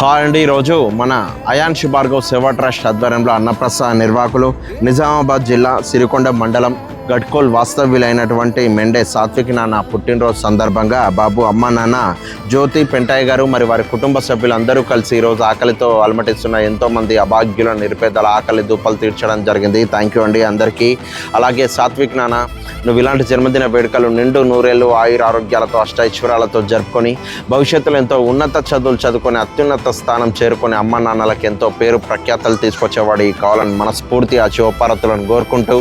Hi అండి. ఈరోజు మన అయాన్ భార్గవ్ సేవా ట్రస్ట్ ఆధ్వర్యంలో అన్నప్రసాద నిర్వాహకులు నిజామాబాద్ జిల్లా సిరికొండ మండలం గడ్కోల్ వాస్తవ్యులైనటువంటి మెండే సాత్విక్ నాన్న పుట్టినరోజు సందర్భంగా బాబు అమ్మ నాన్న జ్యోతి పెంటయ్య గారు మరి వారి కుటుంబ సభ్యులందరూ కలిసి ఈరోజు ఆకలితో అలమటిస్తున్న ఎంతోమంది అభాగ్యుల నిరుపేదల ఆకలి దూపలు తీర్చడం జరిగింది. థ్యాంక్ యూ అండి అందరికీ. అలాగే సాత్విక్ నాన్న, నువ్వు ఇలాంటి జన్మదిన వేడుకలు నిండు నూరేళ్ళు ఆయుర ఆరోగ్యాలతో అష్టైశ్వర్యాలతో జరుపుకొని భవిష్యత్తులో ఎంతో ఉన్నత చదువులు చదువుకొని అత్యున్నత స్థానం చేరుకొని అమ్మ నాన్నలకు ఎంతో పేరు ప్రఖ్యాతలు తీసుకొచ్చేవాడు కావాలని మనస్ఫూర్తి ఆ శివపార్వతులను కోరుకుంటూ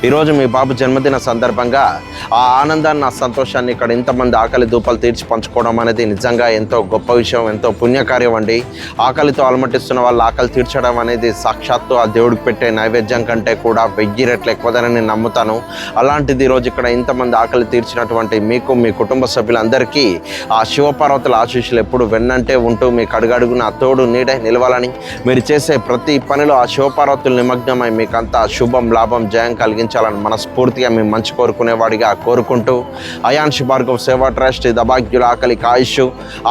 ఈరోజు మీ బాబు జన్మదిన సందర్భంగా ఆ ఆనందాన్ని ఆ సంతోషాన్ని ఇక్కడ ఇంతమంది ఆకలి దూపలు తీర్చి పంచుకోవడం అనేది నిజంగా ఎంతో గొప్ప విషయం, ఎంతో పుణ్యకార్యం అండి. ఆకలితో అలమటిస్తున్న వాళ్ళు ఆకలి తీర్చడం అనేది సాక్షాత్తు ఆ దేవుడికి పెట్టే నైవేద్యం కంటే కూడా 1000 రెట్లు ఎక్కువదని నేను నమ్ముతాను. అలాంటిది ఈరోజు ఇక్కడ ఇంతమంది ఆకలి తీర్చినటువంటి మీకు, మీ కుటుంబ సభ్యులందరికీ ఆ శివపార్వతుల ఆశీస్సులు ఎప్పుడు వెన్నంటే ఉంటూ మీకు అడుగడుగున తోడు నీడే నిలవాలని, మీరు చేసే ప్రతి పనిలో ఆ శివపార్వతులు నిమగ్నమై మీకంతా శుభం లాభం జయం కలిగించాలని మనస్ఫూర్తిగా మేము మంచి కోరుకునేవాడిగా కోరుకుంటూ అయాన్ భార్గవ్ సేవా ట్రస్ట్ దబాగ్యుల ఆకలికి ఆయుష్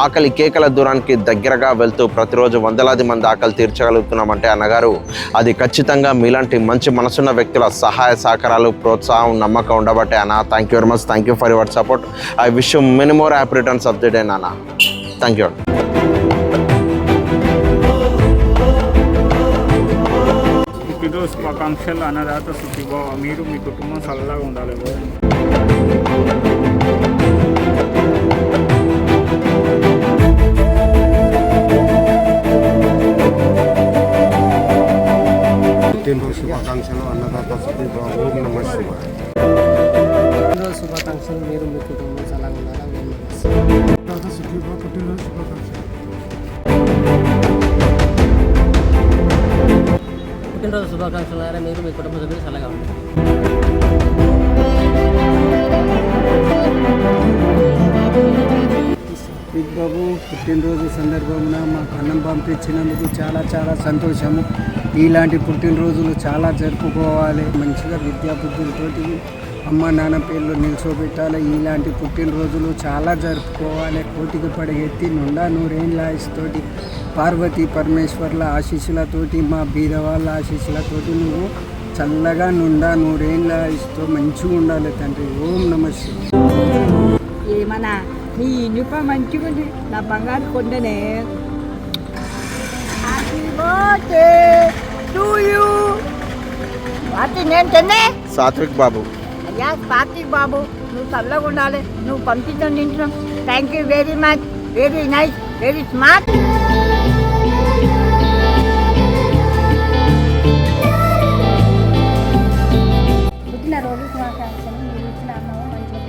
ఆకలి కేకల దూరానికి దగ్గరగా వెళ్తూ ప్రతిరోజు వందలాది మంది ఆకలి తీర్చగలుగుతున్నామంటే అన్నగారు అది ఖచ్చితంగా మీలాంటి మంచి మనసున్న వ్యక్తుల సహాయ సహకారాలు, ప్రోత్సాహం, నమ్మకం ఉండబట్టే అన్న. Thank you very much. Thank you for your support. I wish you many more happy returns of the day నాన్న. Thank you. శుభాకాంక్షలు అన్నదాత సుఖీభవ. మీరు మీ కుటుంబం చల్లగా ఉండాలి. పుట్టినరోజు శుభాకాంక్షలు అన్నదాత సుఖీభవ. ఓం నమః శివాయ. పుట్టినరోజు శుభాకాంక్షలు. మీరు మీ కుటుంబం చల్లగా ఉండాలి. ఓం నమః శివాయ. సుఖీభవ. పుట్టినరోజు శుభాకాంక్షలు. పుట్టినరోజు శుభాకాంక్షలు. మీరు మీ కుటుంబ సభ్యులు చల్లగా ఉండాలి. బిగ్ బాబు పుట్టినరోజు సందర్భంగా మాకు అన్నం పంపించినందుకు చాలా చాలా సంతోషము. ఇలాంటి పుట్టినరోజులు చాలా జరుపుకోవాలి. మంచిగా విద్యాబుద్ధులతోటి అమ్మ నాన్న పేర్లు నిల్చోబెట్టాలి. ఇలాంటి పుట్టినరోజులు చాలా జరుపుకోవాలి. కోటికి పడగెత్తి నుండా నూరేళ్ళ ఆయుష్తోటి పార్వతీ పరమేశ్వర్ల ఆశీస్సులతోటి మా బీదవాళ్ళ ఆశీస్సులతోటి నువ్వు చల్లగా నుండా నూరేళ్ళ ఆయుష్తో మంచిగా ఉండాలి తండ్రి. ఓం నమః శివాయ. ఏమన్నా నీ ఇనుప మంచిగా ఉంది, నా బంగారు కొండనే. నేను తిన్నే సాత్విక్ బాబు. అయ్యా సాత్విక్ బాబు, నువ్వు చల్లగా ఉండాలి. నువ్వు పంపించండి తింటున్నాం. Thank you very much. Very nice, very smart. పుట్టినరోజు శుభాకాంక్షలు. మీరు ఇచ్చిన అన్నం మంచిగా